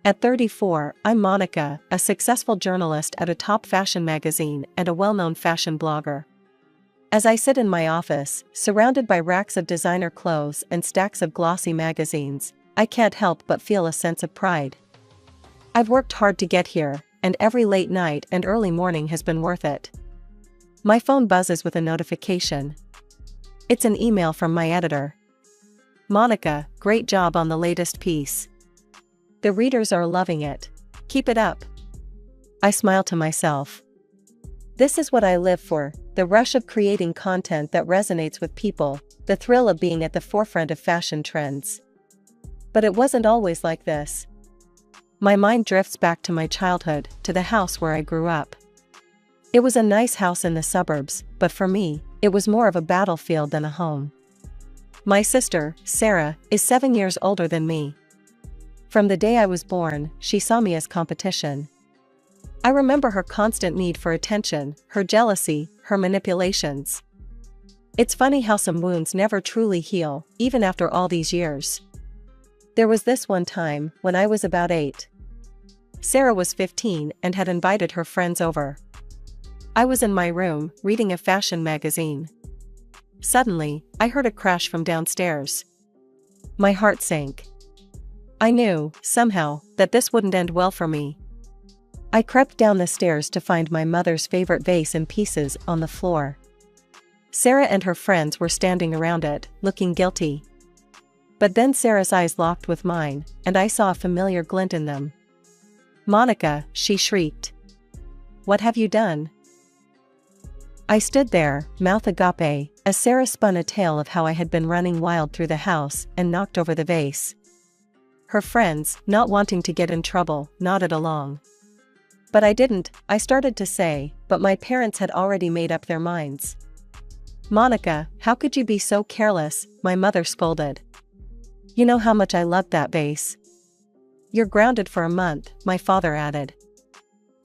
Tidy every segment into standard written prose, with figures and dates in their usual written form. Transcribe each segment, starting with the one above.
At 34, I'm Monica, a successful journalist at a top fashion magazine and a well-known fashion blogger. As I sit in my office, surrounded by racks of designer clothes and stacks of glossy magazines, I can't help but feel a sense of pride. I've worked hard to get here, and every late night and early morning has been worth it. My phone buzzes with a notification. It's an email from my editor. "Monica, great job on the latest piece. The readers are loving it. Keep it up." I smile to myself. This is what I live for, the rush of creating content that resonates with people, the thrill of being at the forefront of fashion trends. But it wasn't always like this. My mind drifts back to my childhood, to the house where I grew up. It was a nice house in the suburbs, but for me, it was more of a battlefield than a home. My sister, Sarah, is 7 years older than me. From the day I was born, she saw me as competition. I remember her constant need for attention, her jealousy, her manipulations. It's funny how some wounds never truly heal, even after all these years. There was this one time, when I was about 8. Sarah was 15 and had invited her friends over. I was in my room, reading a fashion magazine. Suddenly, I heard a crash from downstairs. My heart sank. I knew, somehow, that this wouldn't end well for me. I crept down the stairs to find my mother's favorite vase in pieces on the floor. Sarah and her friends were standing around it, looking guilty. But then Sarah's eyes locked with mine, and I saw a familiar glint in them. "Monica," she shrieked. "What have you done?" I stood there, mouth agape, as Sarah spun a tale of how I had been running wild through the house and knocked over the vase. Her friends, not wanting to get in trouble, nodded along. But I didn't, I started to say, but my parents had already made up their minds. "Monica, how could you be so careless?" my mother scolded. "You know how much I loved that vase." "You're grounded for a month," my father added.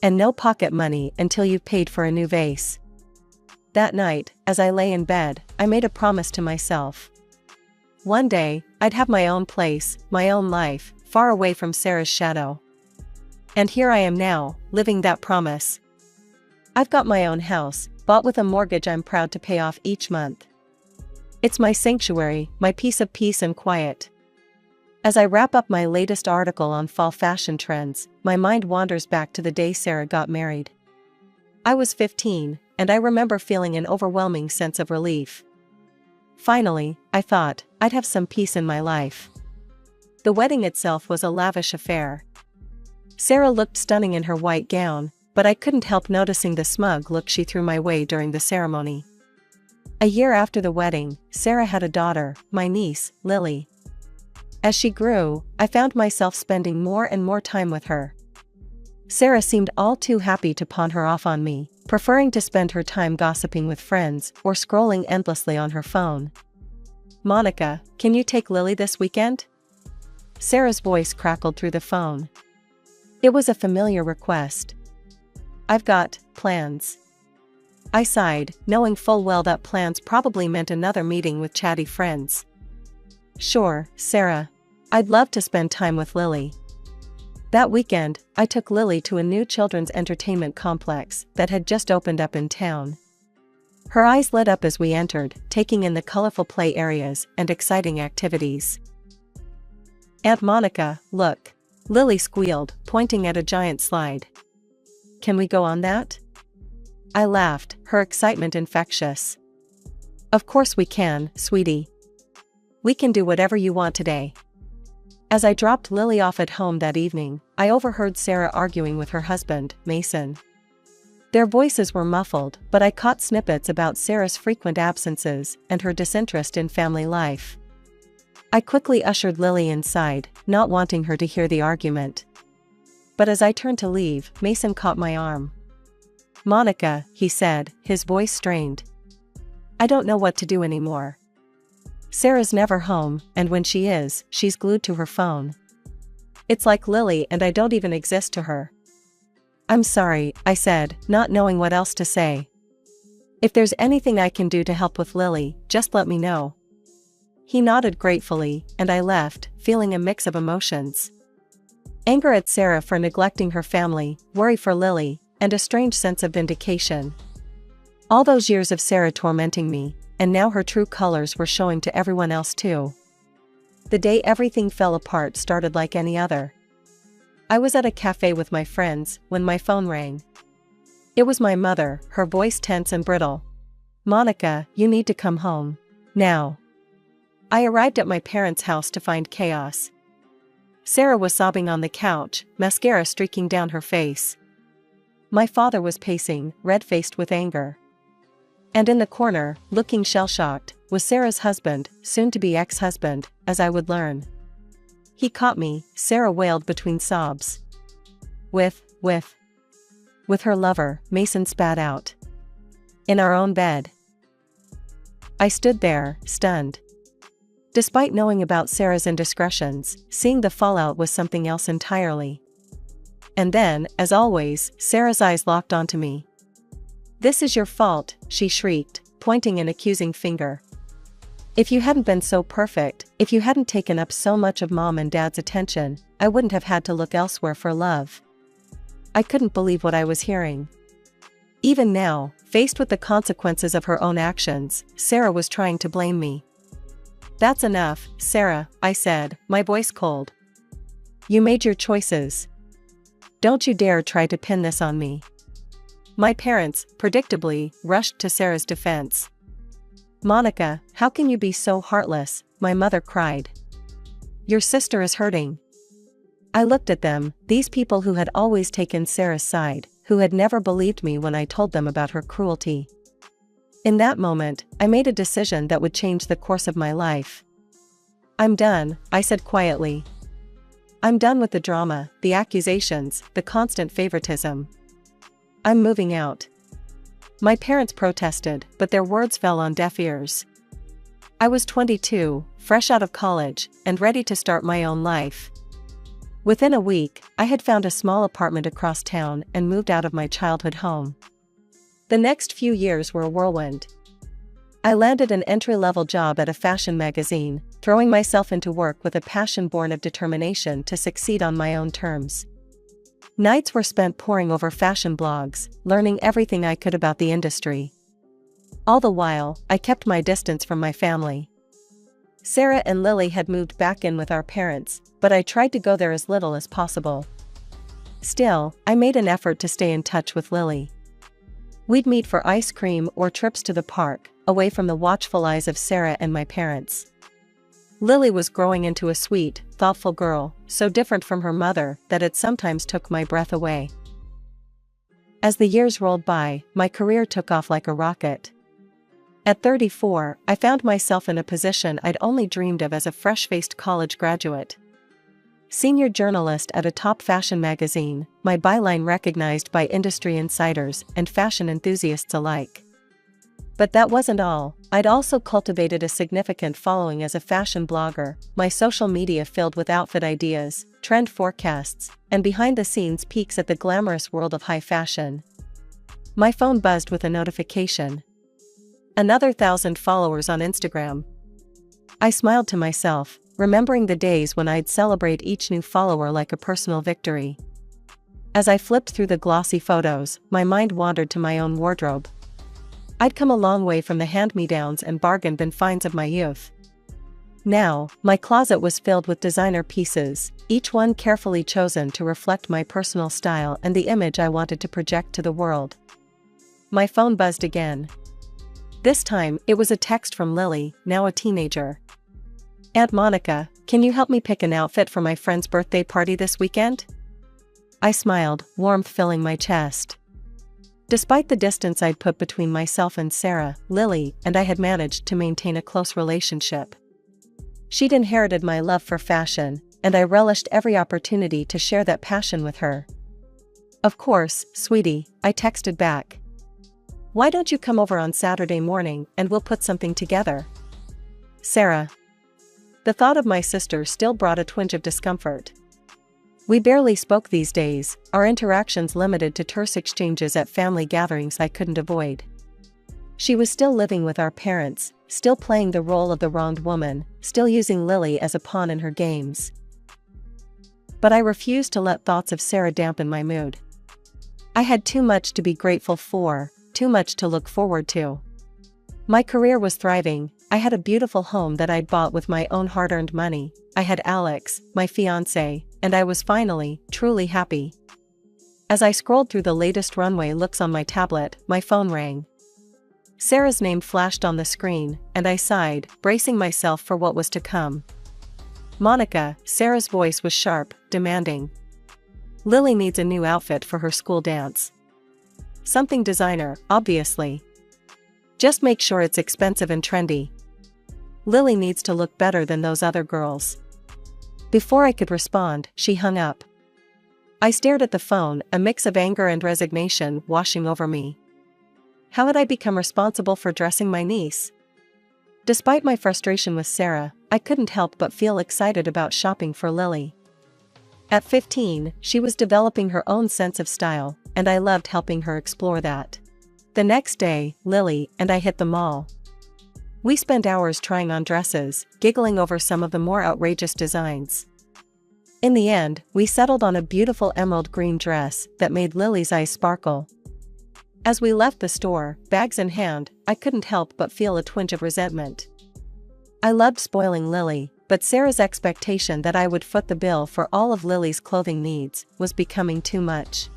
"And no pocket money until you've paid for a new vase." That night, as I lay in bed, I made a promise to myself. One day, I'd have my own place, my own life, far away from Sarah's shadow. And here I am now, living that promise. I've got my own house, bought with a mortgage I'm proud to pay off each month. It's my sanctuary, my piece of peace and quiet. As I wrap up my latest article on fall fashion trends, my mind wanders back to the day Sarah got married. I was 15, and I remember feeling an overwhelming sense of relief. Finally, I thought, I'd have some peace in my life. The wedding itself was a lavish affair. Sarah looked stunning in her white gown, but I couldn't help noticing the smug look she threw my way during the ceremony. A year after the wedding, Sarah had a daughter, my niece, Lily. As she grew, I found myself spending more and more time with her. Sarah seemed all too happy to pawn her off on me, preferring to spend her time gossiping with friends or scrolling endlessly on her phone. "Monica, can you take Lily this weekend?" Sarah's voice crackled through the phone. It was a familiar request. "I've got plans." I sighed, knowing full well that plans probably meant another meeting with chatty friends. "Sure, Sarah. I'd love to spend time with Lily." That weekend, I took Lily to a new children's entertainment complex that had just opened up in town. Her eyes lit up as we entered, taking in the colorful play areas and exciting activities. "Aunt Monica, look," Lily squealed, pointing at a giant slide. "Can we go on that?" I laughed, her excitement infectious. "Of course we can, sweetie. We can do whatever you want today." As I dropped Lily off at home that evening, I overheard Sarah arguing with her husband, Mason. Their voices were muffled, but I caught snippets about Sarah's frequent absences and her disinterest in family life. I quickly ushered Lily inside, not wanting her to hear the argument. But as I turned to leave, Mason caught my arm. "Monica," he said, his voice strained. "I don't know what to do anymore. Sarah's never home, and when she is, she's glued to her phone. It's like Lily and I don't even exist to her." "I'm sorry," I said, not knowing what else to say. "If there's anything I can do to help with Lily, just let me know." He nodded gratefully, and I left, feeling a mix of emotions. Anger at Sarah for neglecting her family, worry for Lily, and a strange sense of vindication. All those years of Sarah tormenting me, and now her true colors were showing to everyone else too. The day everything fell apart started like any other. I was at a cafe with my friends when my phone rang. It was my mother, her voice tense and brittle. "Monica, you need to come home. Now." I arrived at my parents' house to find chaos. Sarah was sobbing on the couch, mascara streaking down her face. My father was pacing, red-faced with anger. And in the corner, looking shell-shocked, was Sarah's husband, soon-to-be ex-husband, as I would learn. "He caught me," Sarah wailed between sobs. With her lover," Mason spat out. "In our own bed." I stood there, stunned. Despite knowing about Sarah's indiscretions, seeing the fallout was something else entirely. And then, as always, Sarah's eyes locked onto me. "This is your fault," she shrieked, pointing an accusing finger. "If you hadn't been so perfect, if you hadn't taken up so much of Mom and Dad's attention, I wouldn't have had to look elsewhere for love." I couldn't believe what I was hearing. Even now, faced with the consequences of her own actions, Sarah was trying to blame me. "That's enough, Sarah," I said, my voice cold. "You made your choices. Don't you dare try to pin this on me." My parents, predictably, rushed to Sarah's defense. "Monica, how can you be so heartless?" my mother cried. "Your sister is hurting." I looked at them, these people who had always taken Sarah's side, who had never believed me when I told them about her cruelty. In that moment, I made a decision that would change the course of my life. "I'm done," I said quietly. "I'm done with the drama, the accusations, the constant favoritism. I'm moving out." My parents protested, but their words fell on deaf ears. I was 22, fresh out of college, and ready to start my own life. Within a week, I had found a small apartment across town and moved out of my childhood home. The next few years were a whirlwind. I landed an entry-level job at a fashion magazine, throwing myself into work with a passion born of determination to succeed on my own terms. Nights were spent poring over fashion blogs, learning everything I could about the industry. All the while, I kept my distance from my family. Sarah and Lily had moved back in with our parents, but I tried to go there as little as possible. Still, I made an effort to stay in touch with Lily. We'd meet for ice cream or trips to the park, away from the watchful eyes of Sarah and my parents. Lily was growing into a sweet, thoughtful girl, so different from her mother that it sometimes took my breath away. As the years rolled by, my career took off like a rocket. At 34, I found myself in a position I'd only dreamed of as a fresh-faced college graduate. Senior journalist at a top fashion magazine, my byline recognized by industry insiders and fashion enthusiasts alike. But that wasn't all. I'd also cultivated a significant following as a fashion blogger, my social media filled with outfit ideas, trend forecasts, and behind-the-scenes peeks at the glamorous world of high fashion. My phone buzzed with a notification. Another 1,000 followers on Instagram. I smiled to myself, remembering the days when I'd celebrate each new follower like a personal victory. As I flipped through the glossy photos, my mind wandered to my own wardrobe. I'd come a long way from the hand-me-downs and bargain bin finds of my youth. Now, my closet was filled with designer pieces, each one carefully chosen to reflect my personal style and the image I wanted to project to the world. My phone buzzed again. This time, it was a text from Lily, now a teenager. "Aunt Monica, can you help me pick an outfit for my friend's birthday party this weekend?" I smiled, warmth filling my chest. Despite the distance I'd put between myself and Sarah, Lily and I had managed to maintain a close relationship. She'd inherited my love for fashion, and I relished every opportunity to share that passion with her. "Of course, sweetie," I texted back. "Why don't you come over on Saturday morning and we'll put something together?" Sarah. The thought of my sister still brought a twinge of discomfort. We barely spoke these days, our interactions limited to terse exchanges at family gatherings I couldn't avoid. She was still living with our parents, still playing the role of the wronged woman, still using Lily as a pawn in her games. But I refused to let thoughts of Sarah dampen my mood. I had too much to be grateful for, too much to look forward to. My career was thriving, I had a beautiful home that I'd bought with my own hard-earned money, I had Alex, my fiancé, and I was finally, truly happy. As I scrolled through the latest runway looks on my tablet, my phone rang. Sarah's name flashed on the screen, and I sighed, bracing myself for what was to come. Monica, Sarah's voice was sharp, demanding. Lily needs a new outfit for her school dance. Something designer, obviously. Just make sure it's expensive and trendy. Lily needs to look better than those other girls. Before I could respond, she hung up. I stared at the phone, a mix of anger and resignation washing over me. How had I become responsible for dressing my niece? Despite my frustration with Sarah, I couldn't help but feel excited about shopping for Lily. At 15, she was developing her own sense of style, and I loved helping her explore that. The next day, Lily and I hit the mall. We spent hours trying on dresses, giggling over some of the more outrageous designs. In the end, we settled on a beautiful emerald green dress that made Lily's eyes sparkle. As we left the store, bags in hand, I couldn't help but feel a twinge of resentment. I loved spoiling Lily, but Sarah's expectation that I would foot the bill for all of Lily's clothing needs was becoming too much.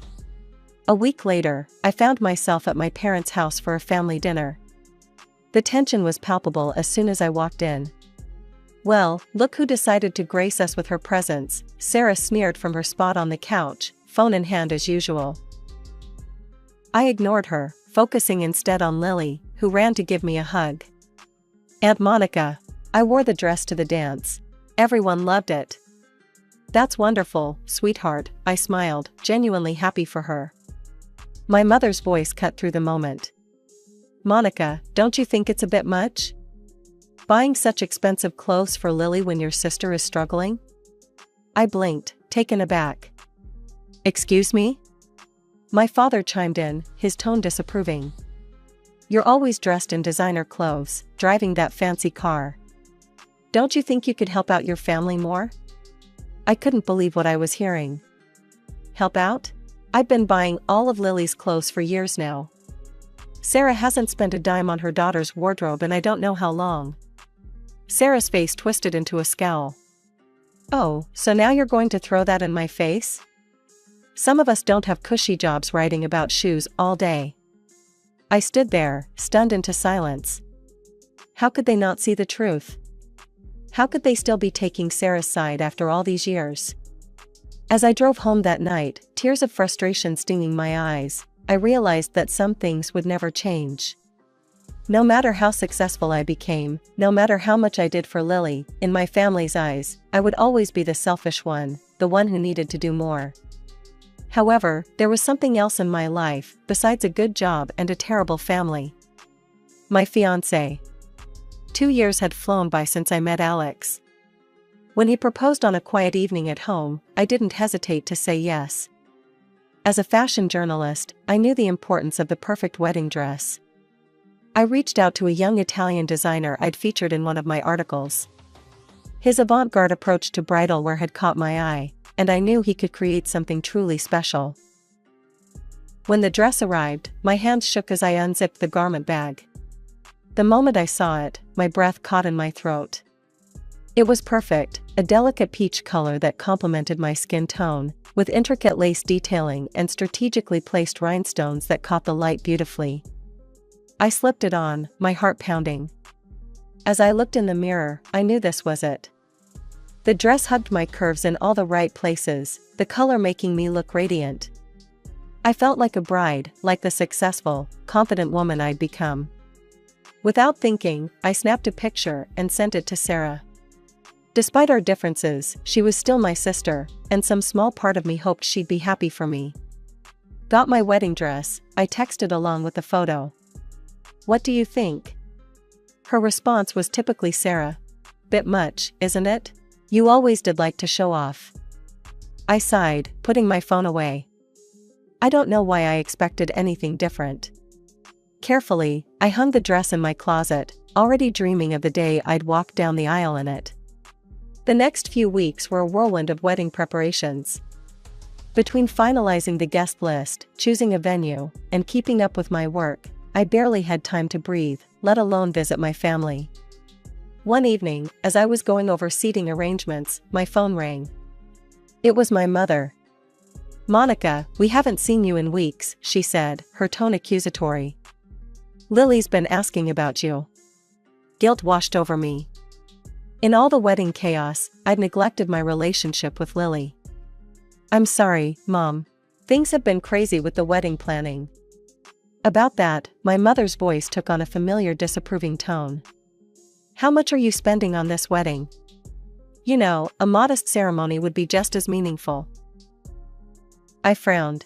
A week later, I found myself at my parents' house for a family dinner. The tension was palpable as soon as I walked in. Well, look who decided to grace us with her presence, Sarah sneered from her spot on the couch, phone in hand as usual. I ignored her, focusing instead on Lily, who ran to give me a hug. Aunt Monica, I wore the dress to the dance. Everyone loved it. That's wonderful, sweetheart, I smiled, genuinely happy for her. My mother's voice cut through the moment. Monica, don't you think it's a bit much? Buying such expensive clothes for Lily when your sister is struggling? I blinked, taken aback. Excuse me? My father chimed in, his tone disapproving. You're always dressed in designer clothes, driving that fancy car. Don't you think you could help out your family more? I couldn't believe what I was hearing. Help out? I've been buying all of Lily's clothes for years now. Sarah hasn't spent a dime on her daughter's wardrobe and I don't know how long. Sarah's face twisted into a scowl. Oh, so now you're going to throw that in my face? Some of us don't have cushy jobs writing about shoes all day. I stood there, stunned into silence. How could they not see the truth? How could they still be taking Sarah's side after all these years? As I drove home that night, tears of frustration stinging my eyes, I realized that some things would never change. No matter how successful I became, no matter how much I did for Lily, in my family's eyes, I would always be the selfish one, the one who needed to do more. However, there was something else in my life, besides a good job and a terrible family. My fiancé. 2 years had flown by since I met Alex. When he proposed on a quiet evening at home, I didn't hesitate to say yes. As a fashion journalist, I knew the importance of the perfect wedding dress. I reached out to a young Italian designer I'd featured in one of my articles. His avant-garde approach to bridal wear had caught my eye, and I knew he could create something truly special. When the dress arrived, my hands shook as I unzipped the garment bag. The moment I saw it, my breath caught in my throat. It was perfect, a delicate peach color that complemented my skin tone, with intricate lace detailing and strategically placed rhinestones that caught the light beautifully. I slipped it on, my heart pounding. As I looked in the mirror, I knew this was it. The dress hugged my curves in all the right places, the color making me look radiant. I felt like a bride, like the successful, confident woman I'd become. Without thinking, I snapped a picture and sent it to Sarah. Despite our differences, she was still my sister, and some small part of me hoped she'd be happy for me. Got my wedding dress, I texted along with the photo. What do you think? Her response was typically Sarah. Bit much, isn't it? You always did like to show off. I sighed, putting my phone away. I don't know why I expected anything different. Carefully, I hung the dress in my closet, already dreaming of the day I'd walk down the aisle in it. The next few weeks were a whirlwind of wedding preparations. Between finalizing the guest list, choosing a venue, and keeping up with my work, I barely had time to breathe, let alone visit my family. One evening, as I was going over seating arrangements, my phone rang. It was my mother. "Monica, we haven't seen you in weeks," she said, her tone accusatory. "Lily's been asking about you." Guilt washed over me. In all the wedding chaos, I'd neglected my relationship with Lily. "I'm sorry, Mom. Things have been crazy with the wedding planning." About that, my mother's voice took on a familiar disapproving tone. "How much are you spending on this wedding? You know, a modest ceremony would be just as meaningful." I frowned.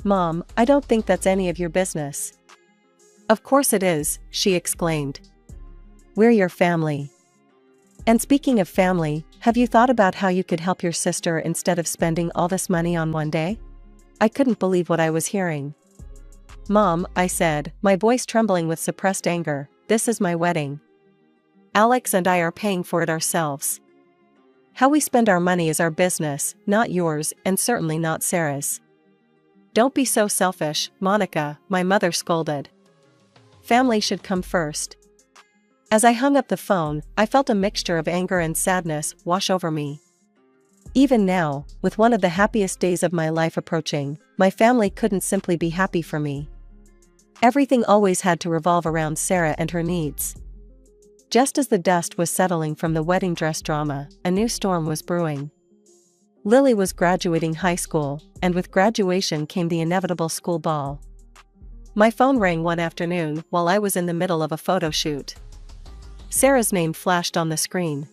"Mom, I don't think that's any of your business." "Of course it is," she exclaimed. "We're your family. And speaking of family, have you thought about how you could help your sister instead of spending all this money on one day?" I couldn't believe what I was hearing. "Mom," I said, my voice trembling with suppressed anger, "this is my wedding. Alex and I are paying for it ourselves. How we spend our money is our business, not yours, and certainly not Sarah's." "Don't be so selfish, Monica," my mother scolded. "Family should come first." As I hung up the phone, I felt a mixture of anger and sadness wash over me. Even now, with one of the happiest days of my life approaching, my family couldn't simply be happy for me. Everything always had to revolve around Sarah and her needs. Just as the dust was settling from the wedding dress drama, a new storm was brewing. Lily was graduating high school, and with graduation came the inevitable school ball. My phone rang one afternoon while I was in the middle of a photo shoot. Sarah's name flashed on the screen.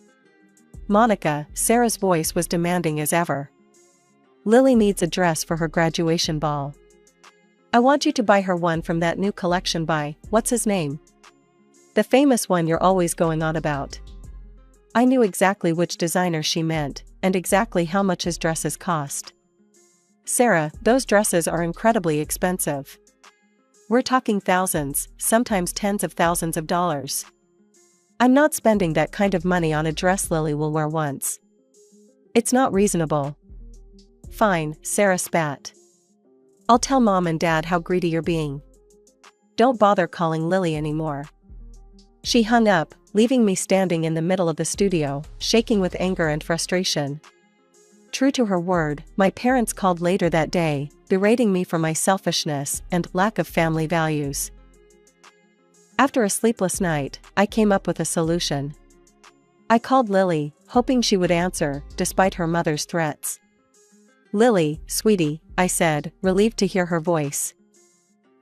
"Monica," Sarah's voice was demanding as ever. "Lily needs a dress for her graduation ball. I want you to buy her one from that new collection by, what's his name? The famous one you're always going on about." I knew exactly which designer she meant, and exactly how much his dresses cost. "Sarah, those dresses are incredibly expensive. We're talking thousands, sometimes tens of thousands of dollars. I'm not spending that kind of money on a dress Lily will wear once. It's not reasonable." "Fine," Sarah spat. "I'll tell Mom and Dad how greedy you're being. Don't bother calling Lily anymore." She hung up, leaving me standing in the middle of the studio, shaking with anger and frustration. True to her word, my parents called later that day, berating me for my selfishness and lack of family values. After a sleepless night, I came up with a solution. I called Lily, hoping she would answer, despite her mother's threats. "Lily, sweetie," I said, relieved to hear her voice.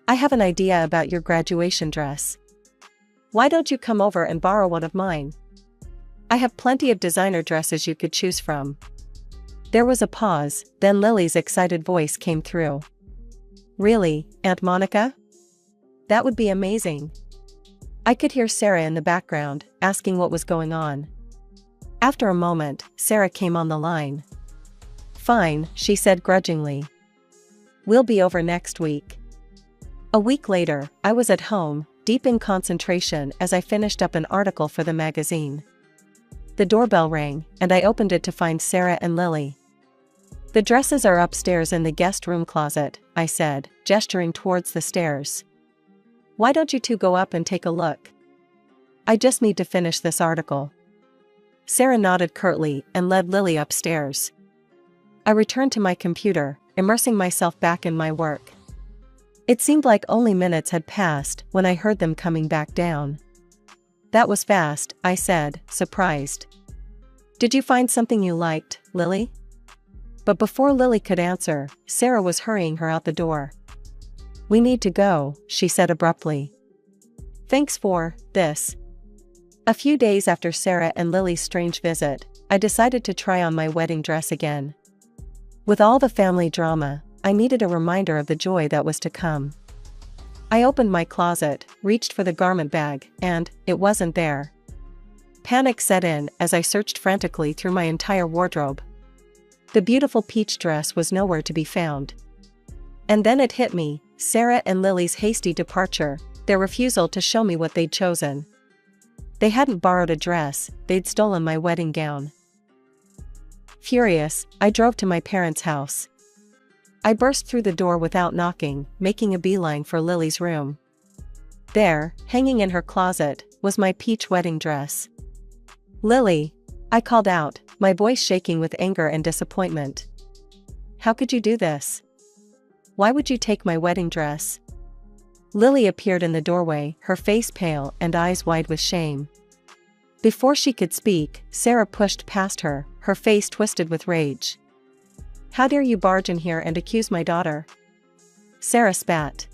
"I have an idea about your graduation dress. Why don't you come over and borrow one of mine? I have plenty of designer dresses you could choose from." There was a pause, then Lily's excited voice came through. "Really, Aunt Monica? That would be amazing." I could hear Sarah in the background, asking what was going on. After a moment, Sarah came on the line. "Fine," she said grudgingly. "We'll be over next week." A week later, I was at home, deep in concentration as I finished up an article for the magazine. The doorbell rang, and I opened it to find Sarah and Lily. "The dresses are upstairs in the guest room closet," I said, gesturing towards the stairs. "Why don't you two go up and take a look? I just need to finish this article." Sarah nodded curtly and led Lily upstairs. I returned to my computer, immersing myself back in my work. It seemed like only minutes had passed when I heard them coming back down. "That was fast," I said, surprised. "Did you find something you liked, Lily?" But before Lily could answer, Sarah was hurrying her out the door. "We need to go," she said abruptly. "Thanks for this." A few days after Sarah and Lily's strange visit, I decided to try on my wedding dress again. With all the family drama, I needed a reminder of the joy that was to come. I opened my closet, reached for the garment bag, and it wasn't there. Panic set in as I searched frantically through my entire wardrobe. The beautiful peach dress was nowhere to be found. And then it hit me, Sarah and Lily's hasty departure, their refusal to show me what they'd chosen. They hadn't borrowed a dress, they'd stolen my wedding gown. Furious, I drove to my parents' house. I burst through the door without knocking, making a beeline for Lily's room. There, hanging in her closet, was my peach wedding dress. "Lily!" I called out, my voice shaking with anger and disappointment. "How could you do this? Why would you take my wedding dress?" Lily appeared in the doorway, her face pale and eyes wide with shame. Before she could speak, Sarah pushed past her, her face twisted with rage. "How dare you barge in here and accuse my daughter?" Sarah spat.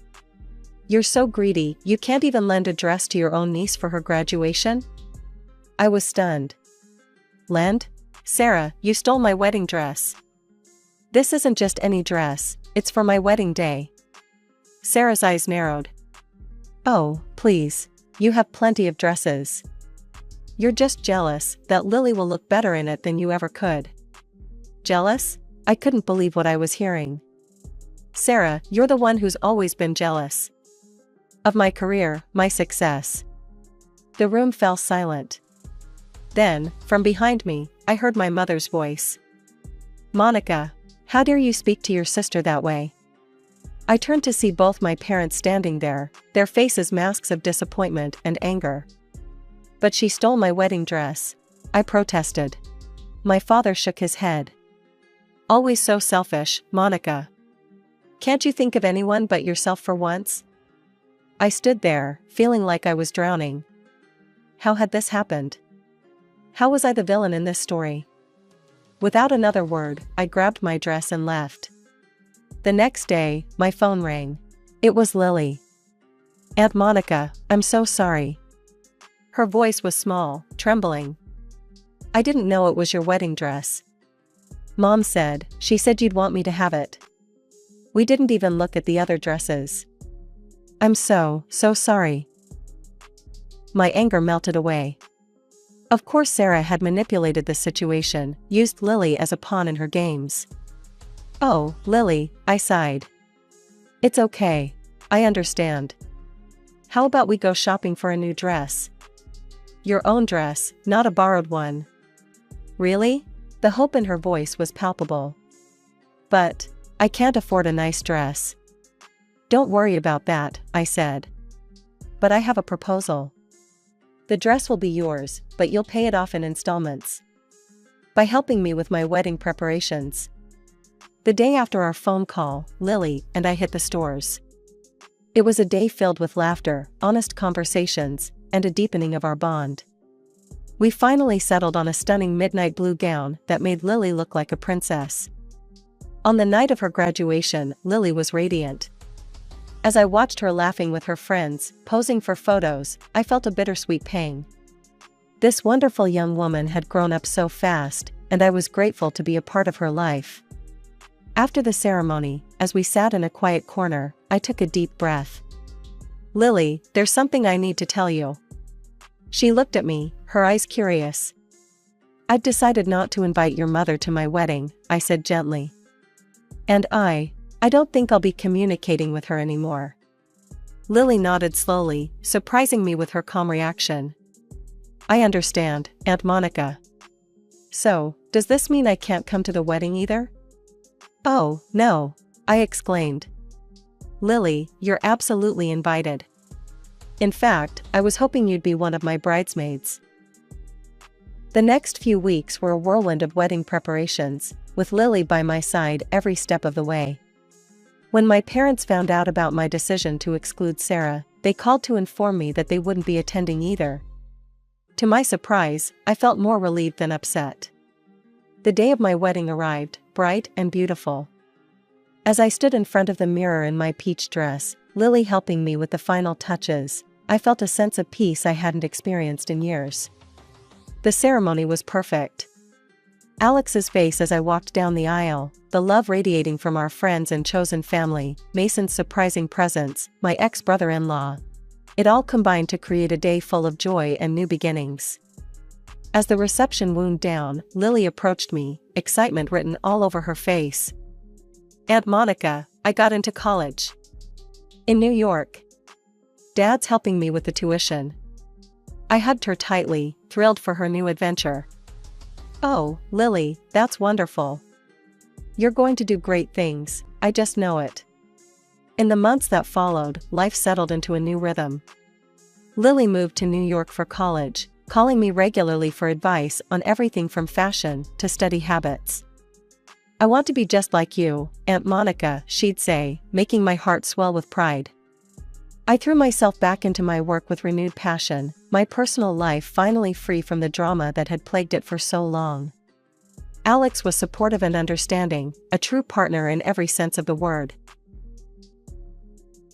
"You're so greedy, you can't even lend a dress to your own niece for her graduation?" I was stunned. "Lend? Sarah, you stole my wedding dress." "This isn't just any dress, it's for my wedding day." Sarah's eyes narrowed. "Oh, please. You have plenty of dresses. You're just jealous that Lily will look better in it than you ever could." "Jealous?" I couldn't believe what I was hearing. "Sarah, you're the one who's always been jealous. Of my career, my success." The room fell silent. Then, from behind me, I heard my mother's voice. "Monica, how dare you speak to your sister that way?" I turned to see both my parents standing there, their faces masks of disappointment and anger. "But she stole my wedding dress," I protested. My father shook his head. "Always so selfish, Monica. Can't you think of anyone but yourself for once?" I stood there, feeling like I was drowning. How had this happened? How was I the villain in this story? Without another word, I grabbed my dress and left. The next day, my phone rang. It was Lily. "Aunt Monica, I'm so sorry." Her voice was small, trembling. "I didn't know it was your wedding dress. Mom said, she said you'd want me to have it. We didn't even look at the other dresses. I'm so sorry." My anger melted away. Of course Sarah had manipulated the situation, used Lily as a pawn in her games. "Oh, Lily," I sighed. "It's okay. I understand. How about we go shopping for a new dress?" "Your own dress, not a borrowed one." "Really?" The hope in her voice was palpable. "But I can't afford a nice dress." "Don't worry about that," I said. "But I have a proposal. The dress will be yours, but you'll pay it off in installments. By helping me with my wedding preparations." The day after our phone call, Lily and I hit the stores. It was a day filled with laughter, honest conversations, and a deepening of our bond. We finally settled on a stunning midnight blue gown that made Lily look like a princess. On the night of her graduation, Lily was radiant. As I watched her laughing with her friends, posing for photos, I felt a bittersweet pang. This wonderful young woman had grown up so fast, and I was grateful to be a part of her life. After the ceremony, as we sat in a quiet corner, I took a deep breath. "Lily, there's something I need to tell you." She looked at me, her eyes curious. "I've decided not to invite your mother to my wedding," I said gently. "And I don't think I'll be communicating with her anymore." Lily nodded slowly, surprising me with her calm reaction. "I understand, Aunt Monica. So, does this mean I can't come to the wedding either?" "Oh, no," I exclaimed. "Lily, you're absolutely invited. In fact, I was hoping you'd be one of my bridesmaids." The next few weeks were a whirlwind of wedding preparations, with Lily by my side every step of the way. When my parents found out about my decision to exclude Sarah, they called to inform me that they wouldn't be attending either. To my surprise, I felt more relieved than upset. The day of my wedding arrived, bright and beautiful. As I stood in front of the mirror in my peach dress, Lily helping me with the final touches, I felt a sense of peace I hadn't experienced in years. The ceremony was perfect. Alex's face as I walked down the aisle, the love radiating from our friends and chosen family, Mason's surprising presence, my ex-brother-in-law. It all combined to create a day full of joy and new beginnings. As the reception wound down, Lily approached me, excitement written all over her face. "Aunt Monica, I got into college. In New York. Dad's helping me with the tuition." I hugged her tightly, thrilled for her new adventure. Oh, Lily, that's wonderful. You're going to do great things, I just know it. In the months that followed, life settled into a new rhythm. Lily moved to New York for college, calling me regularly for advice on everything from fashion to study habits. "I want to be just like you, Aunt Monica," she'd say, making my heart swell with pride. I threw myself back into my work with renewed passion, my personal life finally free from the drama that had plagued it for so long. Alex was supportive and understanding, a true partner in every sense of the word.